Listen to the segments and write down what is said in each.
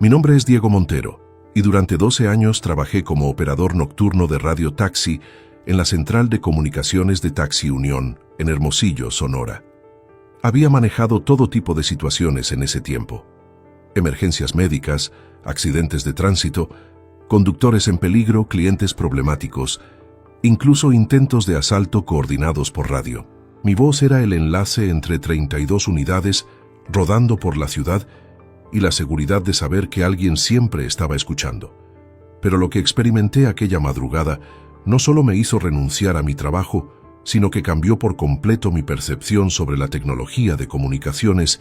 Mi nombre es Diego Montero y durante 12 años trabajé como operador nocturno de Radio Taxi en la Central de Comunicaciones de Taxi Unión, en Hermosillo, Sonora. Había manejado todo tipo de situaciones en ese tiempo: emergencias médicas, accidentes de tránsito, conductores en peligro, clientes problemáticos, incluso intentos de asalto coordinados por radio. Mi voz era el enlace entre 32 unidades rodando por la ciudad y la seguridad de saber que alguien siempre estaba escuchando. Pero lo que experimenté aquella madrugada no solo me hizo renunciar a mi trabajo, sino que cambió por completo mi percepción sobre la tecnología de comunicaciones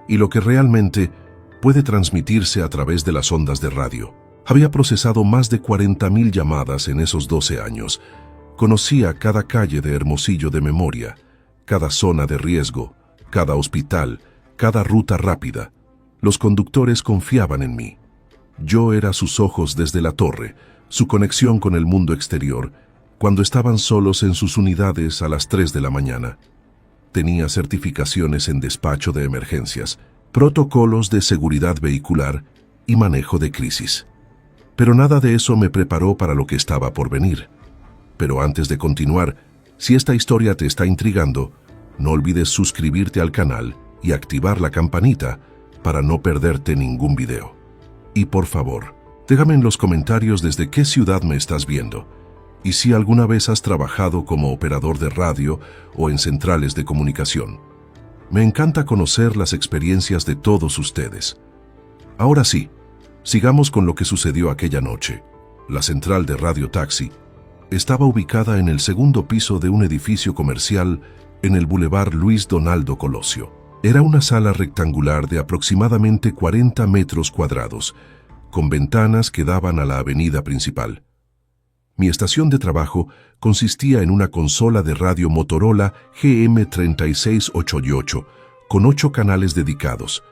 y lo que realmente puede transmitirse a través de las ondas de radio. Había procesado más de 40,000 llamadas en esos 12 años. Conocía cada calle de Hermosillo de memoria, cada zona de riesgo, cada hospital, cada ruta rápida. Los conductores confiaban en mí. Yo era sus ojos desde la torre, su conexión con el mundo exterior, cuando estaban solos en sus unidades a las 3 de la mañana. Tenía certificaciones en despacho de emergencias, protocolos de seguridad vehicular y manejo de crisis. Pero nada de eso me preparó para lo que estaba por venir. Pero antes de continuar, si esta historia te está intrigando, no olvides suscribirte al canal y activar la campanita para no perderte ningún video. Y por favor, déjame en los comentarios desde qué ciudad me estás viendo y si alguna vez has trabajado como operador de radio o en centrales de comunicación. Me encanta conocer las experiencias de todos ustedes. Ahora sí, sigamos con lo que sucedió aquella noche. La central de Radio Taxi estaba ubicada en el segundo piso de un edificio comercial en el Boulevard Luis Donaldo Colosio. Era una sala rectangular de aproximadamente 40 metros cuadrados, con ventanas que daban a la avenida principal. Mi estación de trabajo consistía en una consola de radio Motorola GM3688 con 8 canales dedicados,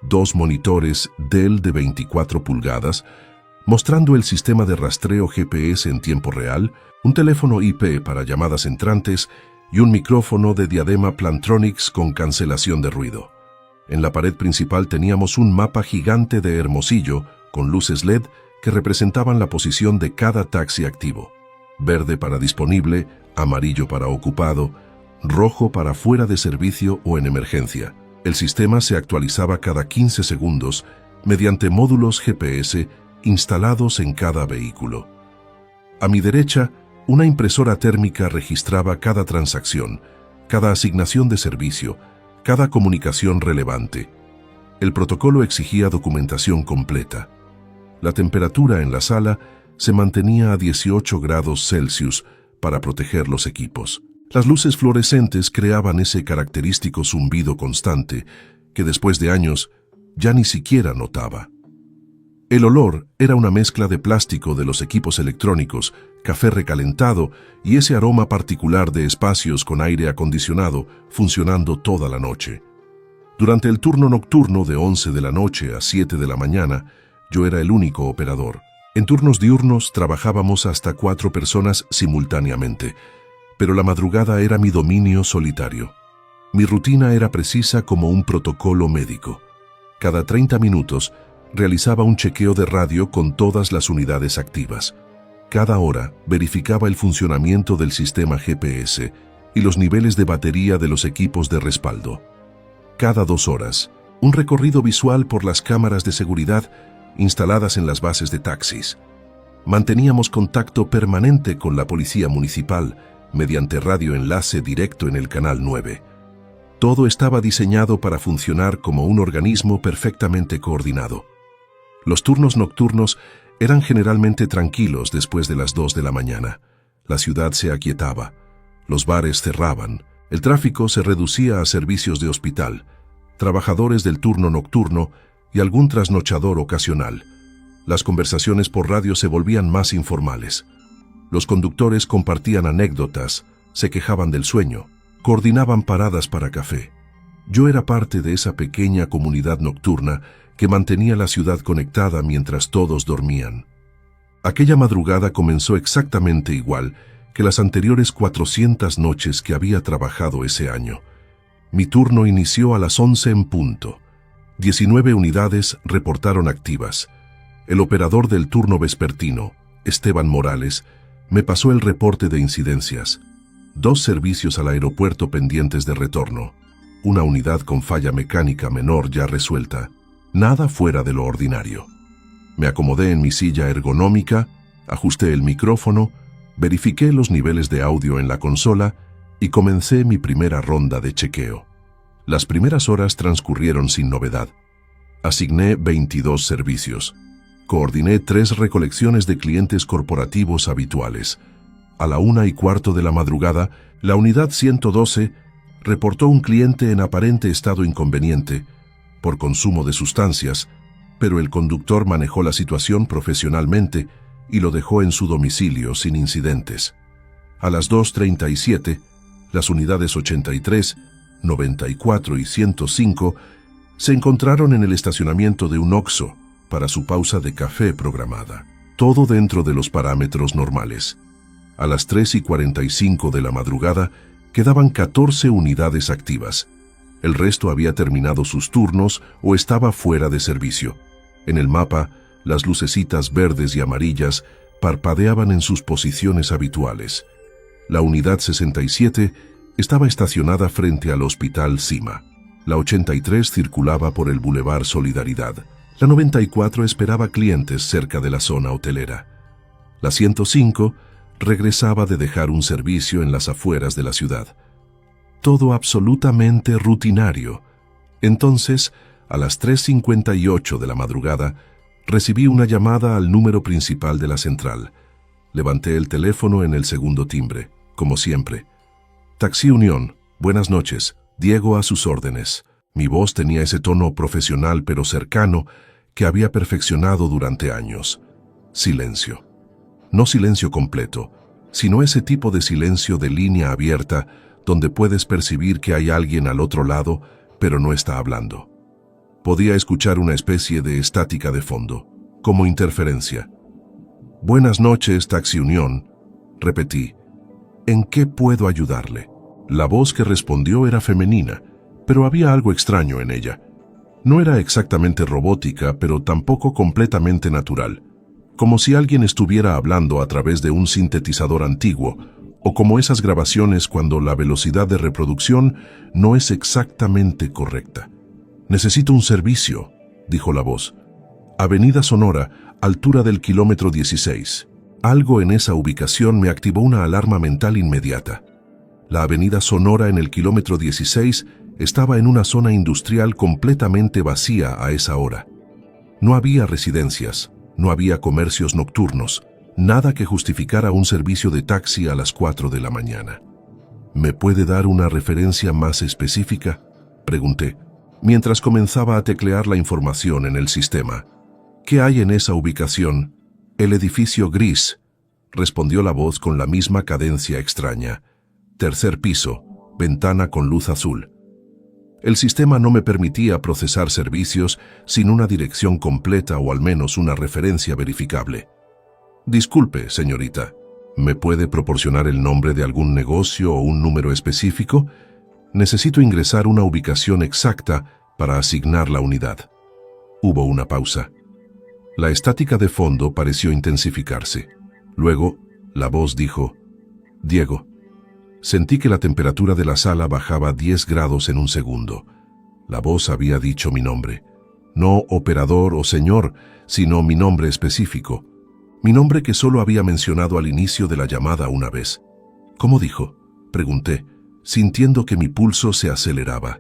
2 monitores Dell de 24 pulgadas, mostrando el sistema de rastreo GPS en tiempo real, un teléfono IP para llamadas entrantes y un micrófono de diadema Plantronics con cancelación de ruido. En la pared principal teníamos un mapa gigante de Hermosillo con luces LED que representaban la posición de cada taxi activo: verde para disponible, amarillo para ocupado, rojo para fuera de servicio o en emergencia. El sistema se actualizaba cada 15 segundos mediante módulos GPS instalados en cada vehículo. A mi derecha, una impresora térmica registraba cada transacción, cada asignación de servicio, cada comunicación relevante. El protocolo exigía documentación completa. La temperatura en la sala se mantenía a 18 grados Celsius para proteger los equipos. Las luces fluorescentes creaban ese característico zumbido constante que después de años ya ni siquiera notaba. El olor era una mezcla de plástico de los equipos electrónicos, café recalentado y ese aroma particular de espacios con aire acondicionado funcionando toda la noche. Durante el turno nocturno de 11 de la noche a 7 de la mañana, yo era el único operador. En turnos diurnos trabajábamos hasta 4 personas simultáneamente, pero la madrugada era mi dominio solitario. Mi rutina era precisa como un protocolo médico. Cada 30 minutos realizaba un chequeo de radio con todas las unidades activas. Cada hora verificaba el funcionamiento del sistema GPS y los niveles de batería de los equipos de respaldo. Cada 2 horas, un recorrido visual por las cámaras de seguridad instaladas en las bases de taxis. Manteníamos contacto permanente con la policía municipal mediante radioenlace directo en el Canal 9. Todo estaba diseñado para funcionar como un organismo perfectamente coordinado. Los turnos nocturnos eran generalmente tranquilos después de las 2 de la mañana. La ciudad se aquietaba, los bares cerraban, el tráfico se reducía a servicios de hospital, trabajadores del turno nocturno y algún trasnochador ocasional. Las conversaciones por radio se volvían más informales. Los conductores compartían anécdotas, se quejaban del sueño, coordinaban paradas para café. Yo era parte de esa pequeña comunidad nocturna que mantenía la ciudad conectada mientras todos dormían. Aquella madrugada comenzó exactamente igual que las anteriores 400 noches que había trabajado ese año. Mi turno inició a las 11 en punto. 19 unidades reportaron activas. El operador del turno vespertino, Esteban Morales, me pasó el reporte de incidencias. 2 servicios al aeropuerto pendientes de retorno. Una unidad con falla mecánica menor ya resuelta. Nada fuera de lo ordinario. Me acomodé en mi silla ergonómica, ajusté el micrófono, verifiqué los niveles de audio en la consola y comencé mi primera ronda de chequeo. Las primeras horas transcurrieron sin novedad. Asigné 22 servicios. Coordiné 3 recolecciones de clientes corporativos habituales. A la 1:15 de la madrugada, la unidad 112 reportó un cliente en aparente estado inconveniente por consumo de sustancias, pero el conductor manejó la situación profesionalmente y lo dejó en su domicilio sin incidentes. A las 2:37, las unidades 83, 94 y 105 se encontraron en el estacionamiento de un Oxxo para su pausa de café programada. Todo dentro de los parámetros normales. A las 3:45 de la madrugada quedaban 14 unidades activas. El resto había terminado sus turnos o estaba fuera de servicio. En el mapa, las lucecitas verdes y amarillas parpadeaban en sus posiciones habituales. La unidad 67 estaba estacionada frente al Hospital Cima. La 83 circulaba por el Boulevard Solidaridad. La 94 esperaba clientes cerca de la zona hotelera. La 105 regresaba de dejar un servicio en las afueras de la ciudad. Todo absolutamente rutinario. Entonces, a las 3:58 de la madrugada, recibí una llamada al número principal de la central. Levanté el teléfono en el segundo timbre, como siempre. Taxi Unión, buenas noches, Diego a sus órdenes. Mi voz tenía ese tono profesional pero cercano que había perfeccionado durante años. Silencio. No silencio completo, sino ese tipo de silencio de línea abierta donde puedes percibir que hay alguien al otro lado, pero no está hablando. Podía escuchar una especie de estática de fondo, como interferencia. Buenas noches, Taxi Unión, repetí. ¿En qué puedo ayudarle? La voz que respondió era femenina, pero había algo extraño en ella. No era exactamente robótica, pero tampoco completamente natural, como si alguien estuviera hablando a través de un sintetizador antiguo, o como esas grabaciones cuando la velocidad de reproducción no es exactamente correcta. Necesito un servicio, dijo la voz. Avenida Sonora, altura del kilómetro 16. Algo en esa ubicación me activó una alarma mental inmediata. La avenida Sonora en el kilómetro 16 estaba en una zona industrial completamente vacía a esa hora. No había residencias, no había comercios nocturnos, nada que justificara un servicio de taxi a las 4 de la mañana. ¿Me puede dar una referencia más específica?, pregunté, mientras comenzaba a teclear la información en el sistema. ¿Qué hay en esa ubicación? El edificio gris, respondió la voz con la misma cadencia extraña. Tercer piso, ventana con luz azul. El sistema no me permitía procesar servicios sin una dirección completa o al menos una referencia verificable. Disculpe, señorita, ¿me puede proporcionar el nombre de algún negocio o un número específico? Necesito ingresar una ubicación exacta para asignar la unidad. Hubo una pausa. La estática de fondo pareció intensificarse. Luego, la voz dijo, Diego. Sentí que la temperatura de la sala bajaba 10 grados en un segundo. La voz había dicho mi nombre. No operador o señor, sino mi nombre específico. Mi nombre que solo había mencionado al inicio de la llamada una vez. ¿Cómo dijo?, pregunté, sintiendo que mi pulso se aceleraba.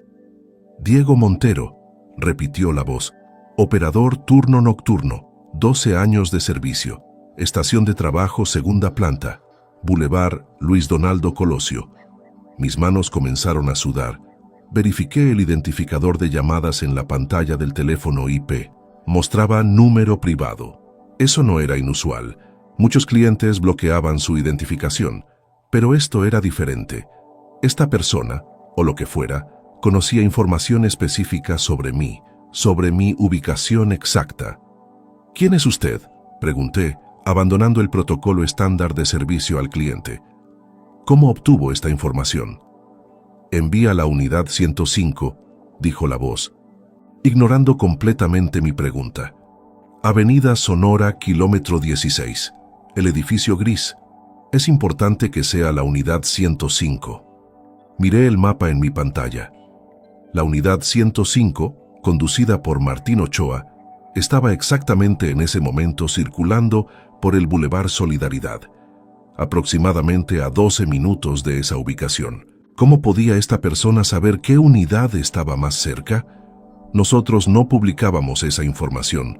Diego Montero, repitió la voz. Operador turno nocturno, 12 años de servicio. Estación de trabajo, segunda planta. Boulevard Luis Donaldo Colosio. Mis manos comenzaron a sudar. Verifiqué el identificador de llamadas en la pantalla del teléfono IP. Mostraba número privado. Eso no era inusual. Muchos clientes bloqueaban su identificación, pero esto era diferente. Esta persona, o lo que fuera, conocía información específica sobre mí, sobre mi ubicación exacta. ¿Quién es usted?, pregunté, abandonando el protocolo estándar de servicio al cliente. ¿Cómo obtuvo esta información? Envía la unidad 105, dijo la voz. ignorando completamente mi pregunta. Avenida Sonora, kilómetro 16. El edificio gris. Es importante que sea la unidad 105. Miré el mapa en mi pantalla. La unidad 105, conducida por Martín Ochoa, estaba exactamente en ese momento circulando por el Boulevard Solidaridad, aproximadamente a 12 minutos de esa ubicación. ¿Cómo podía esta persona saber qué unidad estaba más cerca? Nosotros no publicábamos esa información.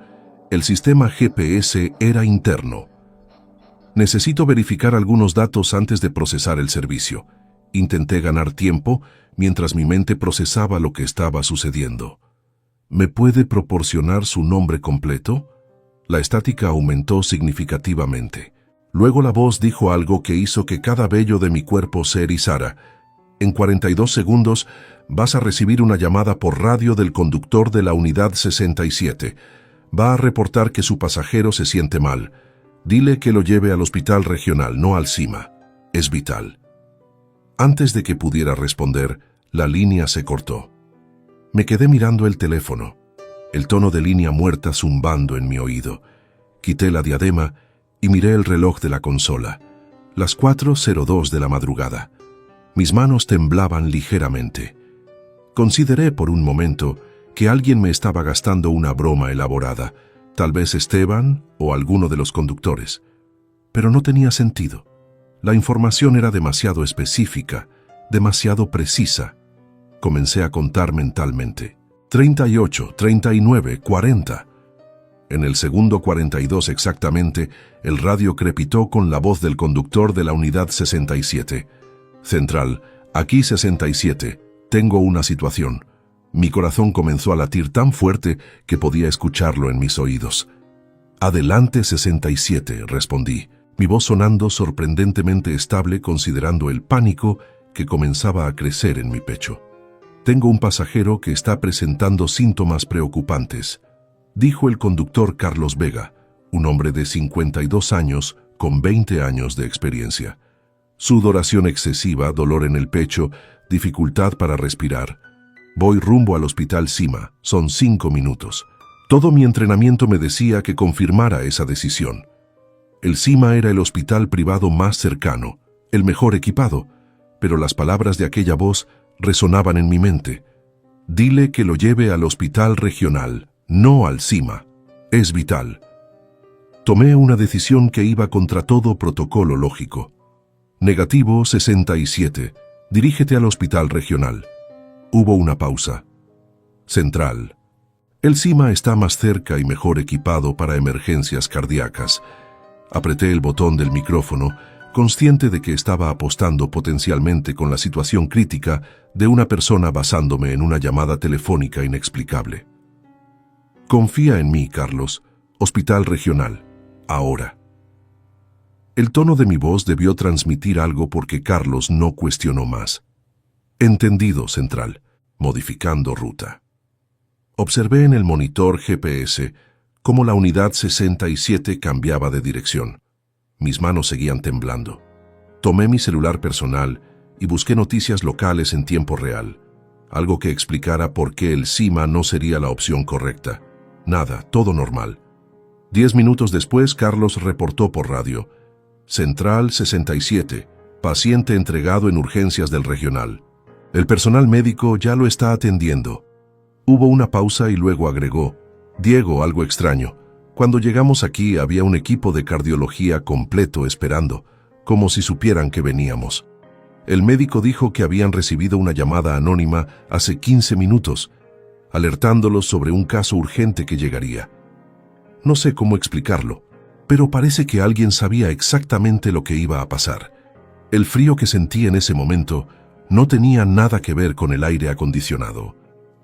El sistema GPS era interno. Necesito verificar algunos datos antes de procesar el servicio. Intenté ganar tiempo mientras mi mente procesaba lo que estaba sucediendo. ¿Me puede proporcionar su nombre completo? La estática aumentó significativamente. Luego la voz dijo algo que hizo que cada vello de mi cuerpo se erizara. En 42 segundos vas a recibir una llamada por radio del conductor de la unidad 67. Va a reportar que su pasajero se siente mal. Dile que lo lleve al hospital regional, no al CIMA. Es vital. Antes de que pudiera responder, la línea se cortó. Me quedé mirando el teléfono, el tono de línea muerta zumbando en mi oído. Quité la diadema y miré el reloj de la consola. Las 4:02 de la madrugada. Mis manos temblaban ligeramente. Consideré por un momento que alguien me estaba gastando una broma elaborada, tal vez Esteban o alguno de los conductores. Pero no tenía sentido. La información era demasiado específica, demasiado precisa. Comencé a contar mentalmente. 38, 39, 40. En el segundo 42 exactamente, el radio crepitó con la voz del conductor de la unidad 67. Central, aquí 67, tengo una situación. Mi corazón comenzó a latir tan fuerte que podía escucharlo en mis oídos. Adelante 67, respondí, mi voz sonando sorprendentemente estable considerando el pánico que comenzaba a crecer en mi pecho. Tengo un pasajero que está presentando síntomas preocupantes, dijo el conductor Carlos Vega, un hombre de 52 años con 20 años de experiencia. Sudoración excesiva, dolor en el pecho, dificultad para respirar. Voy rumbo al hospital CIMA, son 5 minutos. Todo mi entrenamiento me decía que confirmara esa decisión. El CIMA era el hospital privado más cercano, el mejor equipado, pero las palabras de aquella voz resonaban en mi mente. Dile que lo lleve al hospital regional, no al CIMA. Es vital. Tomé una decisión que iba contra todo protocolo lógico. Negativo 67. Dirígete al hospital regional. Hubo una pausa. Central. El CIMA está más cerca y mejor equipado para emergencias cardíacas. Apreté el botón del micrófono, consciente de que estaba apostando potencialmente con la situación crítica de una persona basándome en una llamada telefónica inexplicable. Confía en mí, Carlos. Hospital regional. Ahora. El tono de mi voz debió transmitir algo porque Carlos no cuestionó más. Entendido, Central. Modificando ruta. Observé en el monitor GPS cómo la unidad 67 cambiaba de dirección. Mis manos seguían temblando. Tomé mi celular personal y busqué noticias locales en tiempo real, algo que explicara por qué el CIMA no sería la opción correcta. Nada, todo normal. 10 minutos después, Carlos reportó por radio. Central 67, paciente entregado en urgencias del regional. El personal médico ya lo está atendiendo. Hubo una pausa y luego agregó, Diego, algo extraño. Cuando llegamos aquí había un equipo de cardiología completo esperando, como si supieran que veníamos. El médico dijo que habían recibido una llamada anónima hace 15 minutos, alertándolos sobre un caso urgente que llegaría. No sé cómo explicarlo, pero parece que alguien sabía exactamente lo que iba a pasar. El frío que sentí en ese momento no tenía nada que ver con el aire acondicionado.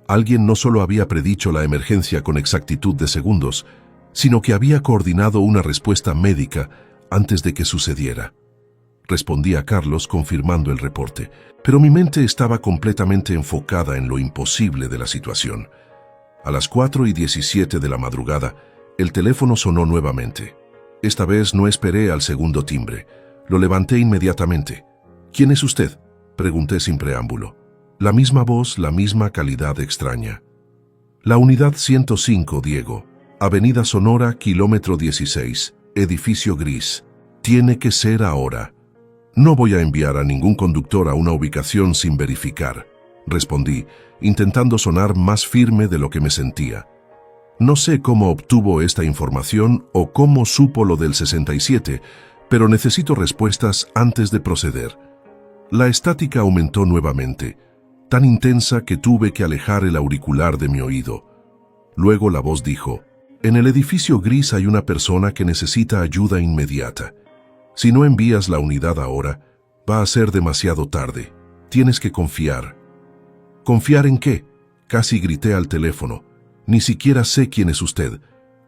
Alguien no solo había predicho la emergencia con exactitud de segundos, sino que había coordinado una respuesta médica antes de que sucediera. Respondí a Carlos confirmando el reporte, pero mi mente estaba completamente enfocada en lo imposible de la situación. A las 4:17 de la madrugada, el teléfono sonó nuevamente. Esta vez no esperé al segundo timbre. Lo levanté inmediatamente. ¿Quién es usted?, pregunté sin preámbulo. La misma voz, la misma calidad extraña. La unidad 105, Diego. Avenida Sonora, kilómetro 16, edificio gris. Tiene que ser ahora. No voy a enviar a ningún conductor a una ubicación sin verificar, respondí, intentando sonar más firme de lo que me sentía. No sé cómo obtuvo esta información o cómo supo lo del 67, pero necesito respuestas antes de proceder. La estática aumentó nuevamente, tan intensa que tuve que alejar el auricular de mi oído. Luego la voz dijo: «En el edificio gris hay una persona que necesita ayuda inmediata. Si no envías la unidad ahora, va a ser demasiado tarde. Tienes que confiar». «¿Confiar en qué?», casi grité al teléfono. «Ni siquiera sé quién es usted.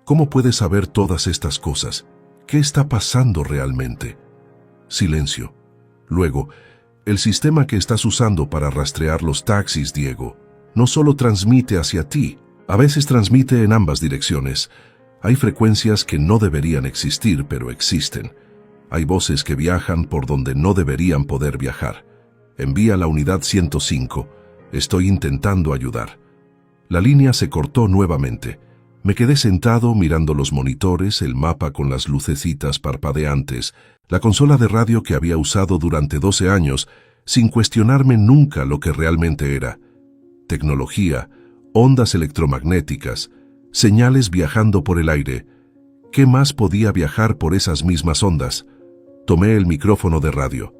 ¿Cómo puede saber todas estas cosas? ¿Qué está pasando realmente?». Silencio. Luego: «El sistema que estás usando para rastrear los taxis, Diego, no solo transmite hacia ti, a veces transmite en ambas direcciones. Hay frecuencias que no deberían existir, pero existen. Hay voces que viajan por donde no deberían poder viajar. Envía la unidad 105. Estoy intentando ayudar». La línea se cortó nuevamente. Me quedé sentado mirando los monitores, el mapa con las lucecitas parpadeantes, la consola de radio que había usado durante 12 años, sin cuestionarme nunca lo que realmente era. Tecnología, ondas electromagnéticas, señales viajando por el aire. ¿Qué más podía viajar por esas mismas ondas? Tomé el micrófono de radio.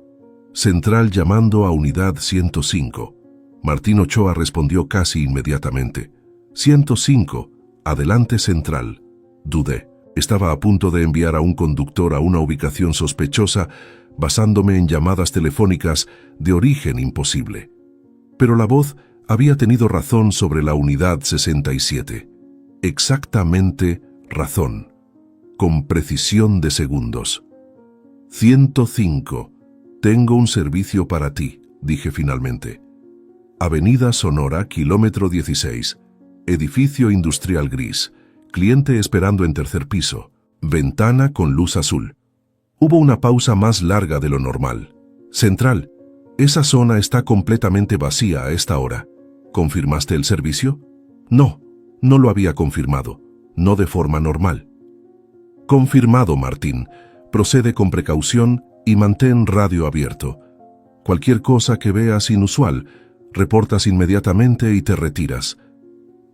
«Central llamando a unidad 105. Martín Ochoa respondió casi inmediatamente. «105, adelante Central». Dudé. Estaba a punto de enviar a un conductor a una ubicación sospechosa basándome en llamadas telefónicas de origen imposible. Pero la voz había tenido razón sobre la unidad 67. Exactamente razón. Con precisión de segundos. «105, tengo un servicio para ti», dije finalmente. Avenida Sonora, kilómetro 16, edificio industrial gris, cliente esperando en tercer piso, ventana con luz azul. Hubo una pausa más larga de lo normal. «Central, esa zona está completamente vacía a esta hora. ¿Confirmaste el servicio?». «No, no lo había confirmado, no de forma normal». «Confirmado, Martín. Procede con precaución y mantén radio abierto. Cualquier cosa que veas inusual, reportas inmediatamente y te retiras».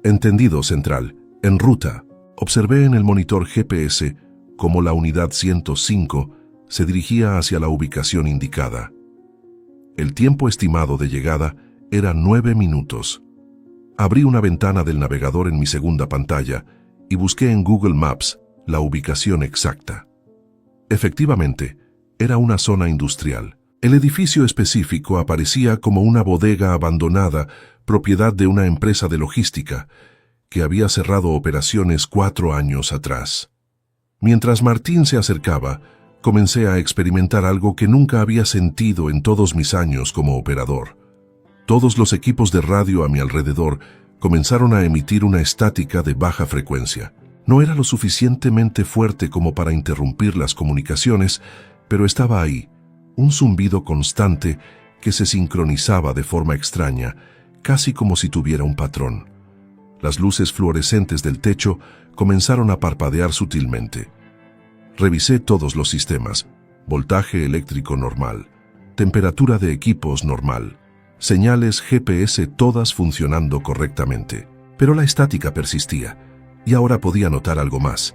«Entendido, Central. En ruta». Observé en el monitor GPS cómo la unidad 105 se dirigía hacia la ubicación indicada. El tiempo estimado de llegada era 9 minutos. Abrí una ventana del navegador en mi segunda pantalla y busqué en Google Maps la ubicación exacta. Efectivamente, era una zona industrial. El edificio específico aparecía como una bodega abandonada, propiedad de una empresa de logística, que había cerrado operaciones 4 años atrás. Mientras Martín se acercaba, comencé a experimentar algo que nunca había sentido en todos mis años como operador. Todos los equipos de radio a mi alrededor comenzaron a emitir una estática de baja frecuencia. No era lo suficientemente fuerte como para interrumpir las comunicaciones, pero estaba ahí, un zumbido constante que se sincronizaba de forma extraña, casi como si tuviera un patrón. Las luces fluorescentes del techo comenzaron a parpadear sutilmente. Revisé todos los sistemas: voltaje eléctrico normal, temperatura de equipos normal, señales GPS todas funcionando correctamente. Pero la estática persistía, y ahora podía notar algo más.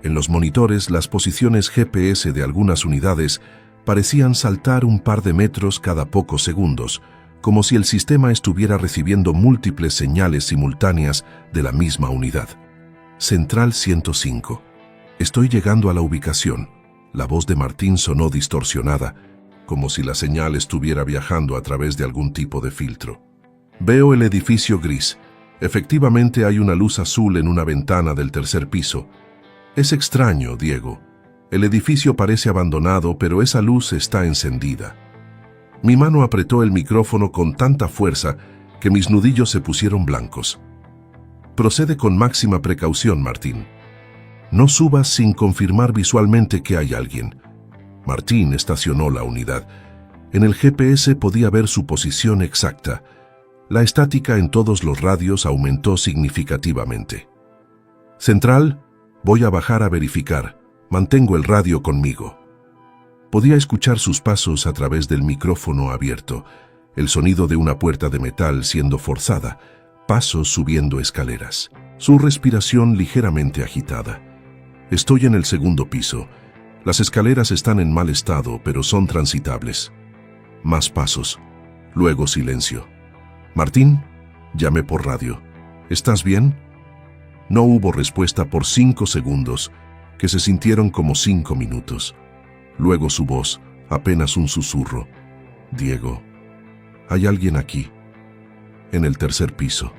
En los monitores, las posiciones GPS de algunas unidades parecían saltar un par de metros cada pocos segundos, como si el sistema estuviera recibiendo múltiples señales simultáneas de la misma unidad. «Central 105. Estoy llegando a la ubicación». La voz de Martín sonó distorsionada, como si la señal estuviera viajando a través de algún tipo de filtro. «Veo el edificio gris. Efectivamente hay una luz azul en una ventana del tercer piso. Es extraño, Diego. El edificio parece abandonado, pero esa luz está encendida». Mi mano apretó el micrófono con tanta fuerza que mis nudillos se pusieron blancos. «Procede con máxima precaución, Martín. No subas sin confirmar visualmente que hay alguien». Martín estacionó la unidad. En el GPS podía ver su posición exacta. La estática en todos los radios aumentó significativamente. Central, voy a bajar a verificar. Mantengo el radio conmigo. Podía escuchar sus pasos a través del micrófono abierto, el sonido de una puerta de metal siendo forzada, pasos subiendo escaleras, su respiración ligeramente agitada. Estoy en el segundo piso. Las escaleras están en mal estado, pero son transitables. Más pasos. Luego silencio. Martín, llamé por radio. ¿Estás bien? No hubo respuesta por 5 segundos, que se sintieron como 5 minutos. Luego su voz, apenas un susurro. Diego, hay alguien aquí. En el tercer piso.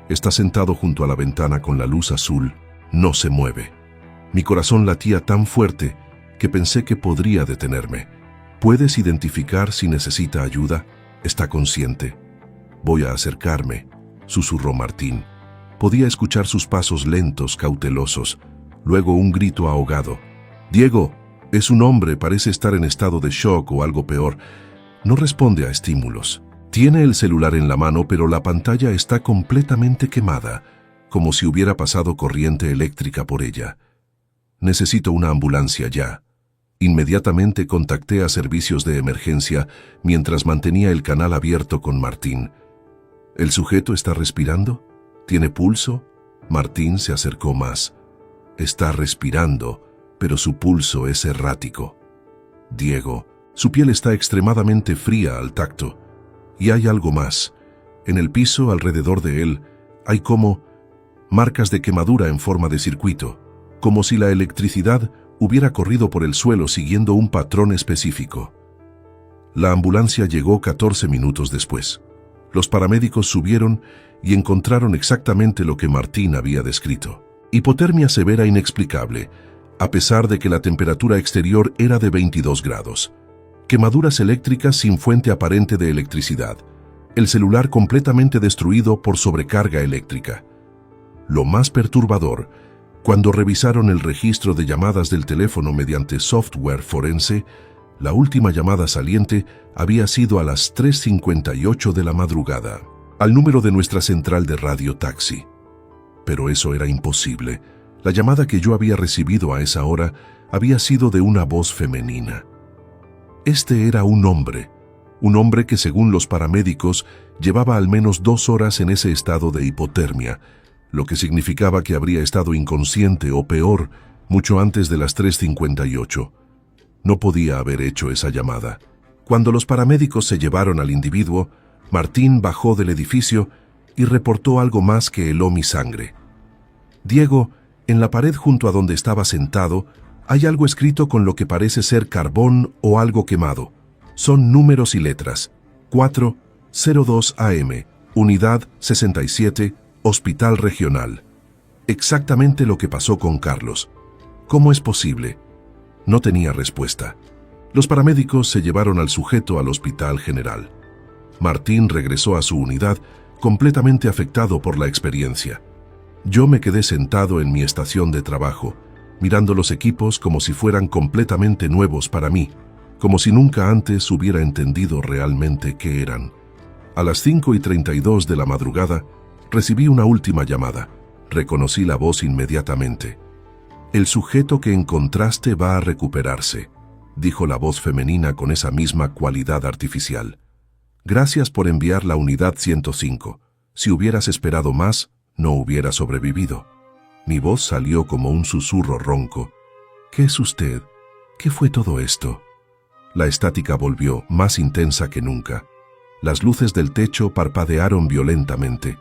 Está sentado junto a la ventana con la luz azul. No se mueve. Mi corazón latía tan fuerte que pensé que podría detenerme. ¿Puedes identificar si necesita ayuda? ¿Está consciente? Voy a acercarme, susurró Martín. Podía escuchar sus pasos lentos, cautelosos. Luego un grito ahogado. Diego, es un hombre, parece estar en estado de shock o algo peor. No responde a estímulos. Tiene el celular en la mano, pero la pantalla está completamente quemada, como si hubiera pasado corriente eléctrica por ella. Necesito una ambulancia ya. Inmediatamente contacté a servicios de emergencia mientras mantenía el canal abierto con Martín. ¿El sujeto está respirando? ¿Tiene pulso? Martín se acercó más. Está respirando, pero su pulso es errático. Diego, su piel está extremadamente fría al tacto. Y hay algo más. En el piso alrededor de él hay como marcas de quemadura en forma de circuito, como si la electricidad hubiera corrido por el suelo siguiendo un patrón específico. La ambulancia llegó 14 minutos después. Los paramédicos subieron y encontraron exactamente lo que Martín había descrito. Hipotermia severa inexplicable, a pesar de que la temperatura exterior era de 22 grados. Quemaduras eléctricas sin fuente aparente de electricidad. El celular completamente destruido por sobrecarga eléctrica. Lo más perturbador, cuando revisaron el registro de llamadas del teléfono mediante software forense, la última llamada saliente había sido a las 3:58 de la madrugada, al número de nuestra central de radio taxi. Pero eso era imposible. La llamada que yo había recibido a esa hora había sido de una voz femenina. Este era un hombre que según los paramédicos llevaba al menos 2 horas en ese estado de hipotermia, lo que significaba que habría estado inconsciente o peor mucho antes de las 3:58. No podía haber hecho esa llamada. Cuando los paramédicos se llevaron al individuo, Martín bajó del edificio y reportó algo más que heló mi sangre. Diego, en la pared junto a donde estaba sentado, hay algo escrito con lo que parece ser carbón o algo quemado. Son números y letras. 4:02 AM, Unidad 67, Hospital Regional. Exactamente lo que pasó con Carlos. ¿Cómo es posible? No tenía respuesta. Los paramédicos se llevaron al sujeto al Hospital General. Martín regresó a su unidad completamente afectado por la experiencia. Yo me quedé sentado en mi estación de trabajo, mirando los equipos como si fueran completamente nuevos para mí, como si nunca antes hubiera entendido realmente qué eran. A las 5:32 de la madrugada, recibí una última llamada. Reconocí la voz inmediatamente. El sujeto que encontraste va a recuperarse, dijo la voz femenina con esa misma cualidad artificial. Gracias por enviar la unidad 105. Si hubieras esperado más, no hubiera sobrevivido. Mi voz salió como un susurro ronco. ¿Qué es usted? ¿Qué fue todo esto? La estática volvió, más intensa que nunca. Las luces del techo parpadearon violentamente.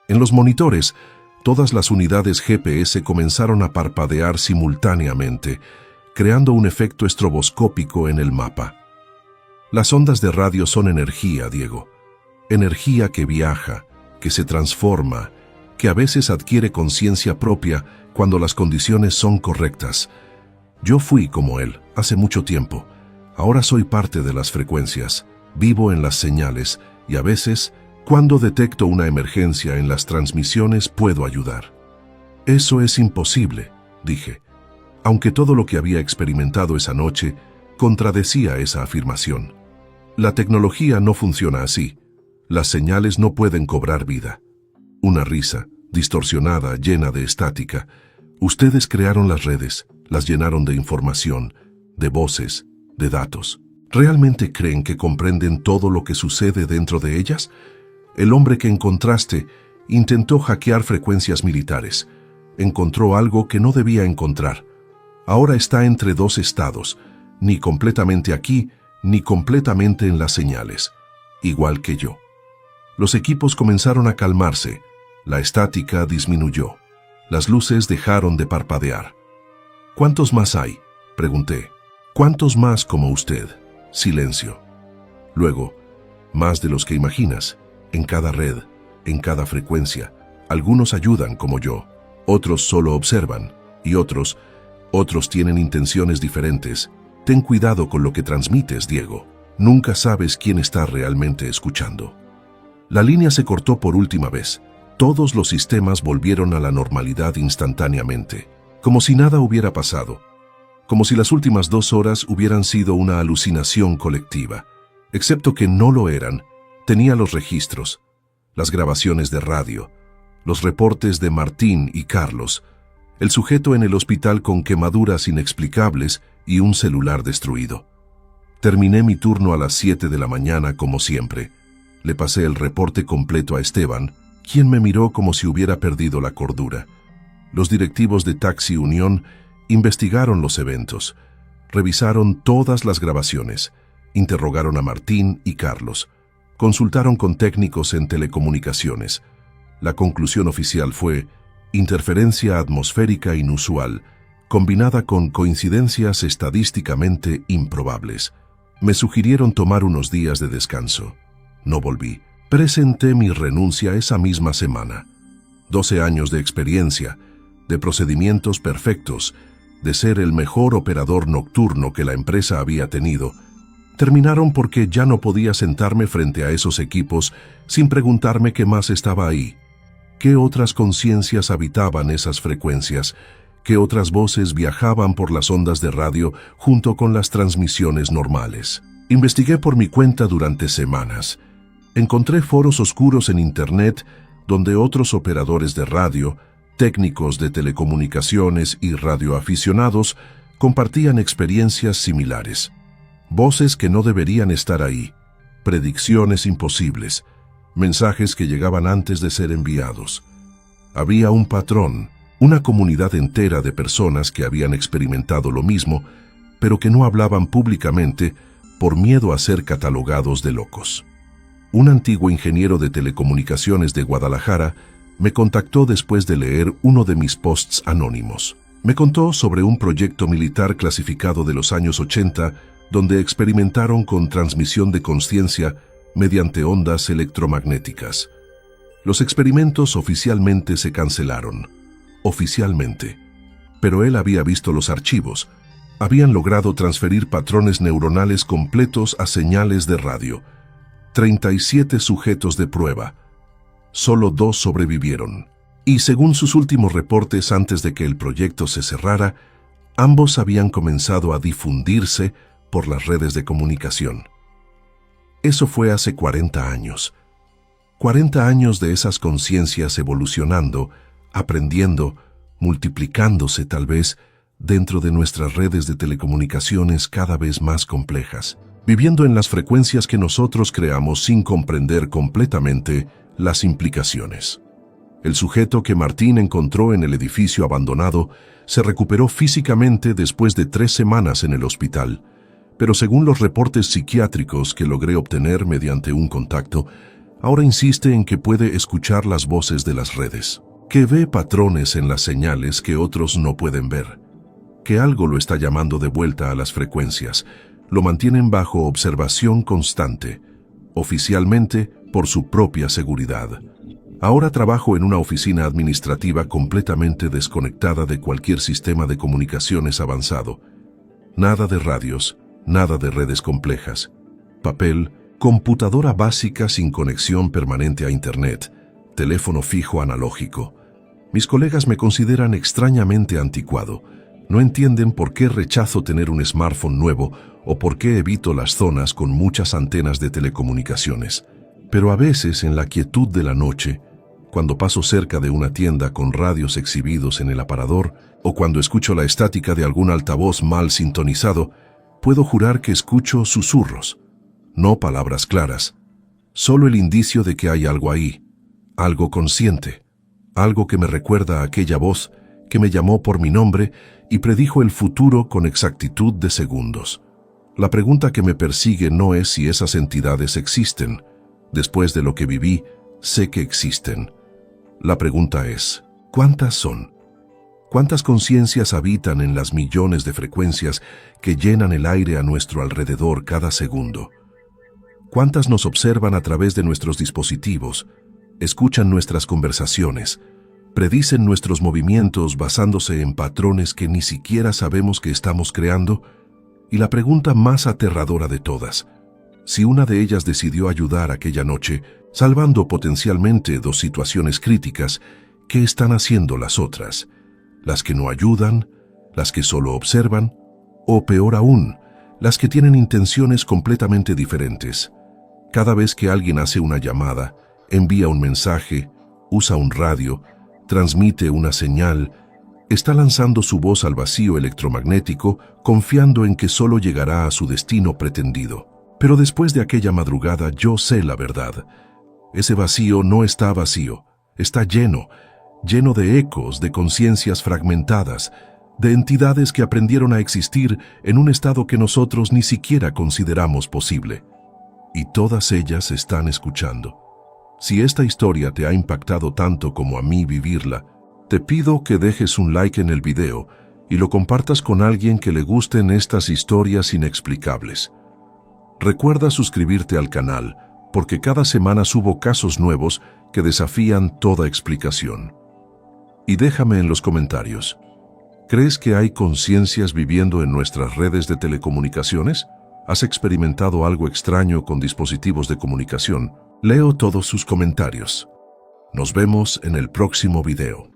En los monitores, todas las unidades GPS comenzaron a parpadear simultáneamente, creando un efecto estroboscópico en el mapa. Las ondas de radio son energía, Diego. Energía que viaja, que se transforma, que a veces adquiere conciencia propia cuando las condiciones son correctas. Yo fui como él, hace mucho tiempo. Ahora soy parte de las frecuencias, vivo en las señales y a veces, cuando detecto una emergencia en las transmisiones, puedo ayudar. Eso es imposible, dije, aunque todo lo que había experimentado esa noche contradecía esa afirmación. La tecnología no funciona así. Las señales no pueden cobrar vida. Una risa, distorsionada, llena de estática. Ustedes crearon las redes, las llenaron de información, de voces, de datos. ¿Realmente creen que comprenden todo lo que sucede dentro de ellas? El hombre que encontraste intentó hackear frecuencias militares. Encontró algo que no debía encontrar. Ahora está entre dos estados, ni completamente aquí, ni completamente en las señales, igual que yo. Los equipos comenzaron a calmarse, la estática disminuyó, las luces dejaron de parpadear. ¿Cuántos más hay?, pregunté. ¿Cuántos más como usted? Silencio. Luego, más de los que imaginas, en cada red, en cada frecuencia. Algunos ayudan como yo, otros solo observan, y otros tienen intenciones diferentes. Ten cuidado con lo que transmites, Diego. Nunca sabes quién está realmente escuchando. La línea se cortó por última vez. Todos los sistemas volvieron a la normalidad instantáneamente, como si nada hubiera pasado, como si las últimas 2 horas hubieran sido una alucinación colectiva. Excepto que no lo eran. Tenía los registros, las grabaciones de radio, los reportes de Martín y Carlos, el sujeto en el hospital con quemaduras inexplicables y un celular destruido. Terminé mi turno a las 7 de la mañana como siempre. Le pasé el reporte completo a Esteban, quien me miró como si hubiera perdido la cordura. Los directivos de Taxi Unión investigaron los eventos, revisaron todas las grabaciones, interrogaron a Martín y Carlos, consultaron con técnicos en telecomunicaciones. La conclusión oficial fue interferencia atmosférica inusual, combinada con coincidencias estadísticamente improbables. Me sugirieron tomar unos días de descanso. No volví. Presenté mi renuncia esa misma semana. 12 años de experiencia, de procedimientos perfectos, de ser el mejor operador nocturno que la empresa había tenido, terminaron porque ya no podía sentarme frente a esos equipos sin preguntarme qué más estaba ahí. ¿Qué otras conciencias habitaban esas frecuencias? ¿Qué otras voces viajaban por las ondas de radio junto con las transmisiones normales? Investigué por mi cuenta durante semanas. Encontré foros oscuros en Internet donde otros operadores de radio, técnicos de telecomunicaciones y radioaficionados compartían experiencias similares. Voces que no deberían estar ahí, predicciones imposibles, mensajes que llegaban antes de ser enviados. Había un patrón, una comunidad entera de personas que habían experimentado lo mismo, pero que no hablaban públicamente por miedo a ser catalogados de locos. Un antiguo ingeniero de telecomunicaciones de Guadalajara me contactó después de leer uno de mis posts anónimos. Me contó sobre un proyecto militar clasificado de los años 80 donde experimentaron con transmisión de conciencia mediante ondas electromagnéticas. Los experimentos oficialmente se cancelaron. Oficialmente. Pero él había visto los archivos. Habían logrado transferir patrones neuronales completos a señales de radio. 37 sujetos de prueba. Solo 2 sobrevivieron. Y según sus últimos reportes antes de que el proyecto se cerrara, ambos habían comenzado a difundirse por las redes de comunicación. Eso fue hace 40 años. 40 años de esas conciencias evolucionando, aprendiendo, multiplicándose tal vez, dentro de nuestras redes de telecomunicaciones cada vez más complejas, viviendo en las frecuencias que nosotros creamos sin comprender completamente las implicaciones. El sujeto que Martín encontró en el edificio abandonado se recuperó físicamente después de 3 semanas en el hospital, pero según los reportes psiquiátricos que logré obtener mediante un contacto, ahora insiste en que puede escuchar las voces de las redes, que ve patrones en las señales que otros no pueden ver, que algo lo está llamando de vuelta a las frecuencias, lo mantienen bajo observación constante, oficialmente por su propia seguridad. Ahora trabajo en una oficina administrativa completamente desconectada de cualquier sistema de comunicaciones avanzado. Nada de radios, nada de redes complejas. Papel, computadora básica sin conexión permanente a Internet, teléfono fijo analógico. Mis colegas me consideran extrañamente anticuado. No entienden por qué rechazo tener un smartphone nuevo o por qué evito las zonas con muchas antenas de telecomunicaciones. Pero a veces, en la quietud de la noche, cuando paso cerca de una tienda con radios exhibidos en el aparador, o cuando escucho la estática de algún altavoz mal sintonizado, puedo jurar que escucho susurros, no palabras claras, solo el indicio de que hay algo ahí, algo consciente, algo que me recuerda a aquella voz que me llamó por mi nombre y predijo el futuro con exactitud de segundos. La pregunta que me persigue no es si esas entidades existen. Después de lo que viví, sé que existen. La pregunta es, ¿cuántas son? ¿Cuántas conciencias habitan en las millones de frecuencias que llenan el aire a nuestro alrededor cada segundo? ¿Cuántas nos observan a través de nuestros dispositivos, escuchan nuestras conversaciones, predicen nuestros movimientos basándose en patrones que ni siquiera sabemos que estamos creando? Y la pregunta más aterradora de todas, si una de ellas decidió ayudar aquella noche, salvando potencialmente 2 situaciones críticas, ¿qué están haciendo las otras? ¿Las que no ayudan? ¿Las que solo observan? O peor aún, las que tienen intenciones completamente diferentes. Cada vez que alguien hace una llamada, envía un mensaje, usa un radio, transmite una señal, está lanzando su voz al vacío electromagnético, confiando en que solo llegará a su destino pretendido. Pero después de aquella madrugada yo sé la verdad. Ese vacío no está vacío, está lleno de ecos, de conciencias fragmentadas, de entidades que aprendieron a existir en un estado que nosotros ni siquiera consideramos posible. Y todas ellas están escuchando. Si esta historia te ha impactado tanto como a mí vivirla, te pido que dejes un like en el video y lo compartas con alguien que le gusten estas historias inexplicables. Recuerda suscribirte al canal, porque cada semana subo casos nuevos que desafían toda explicación. Y déjame en los comentarios, ¿crees que hay conciencias viviendo en nuestras redes de telecomunicaciones? ¿Has experimentado algo extraño con dispositivos de comunicación? Leo todos sus comentarios. Nos vemos en el próximo video.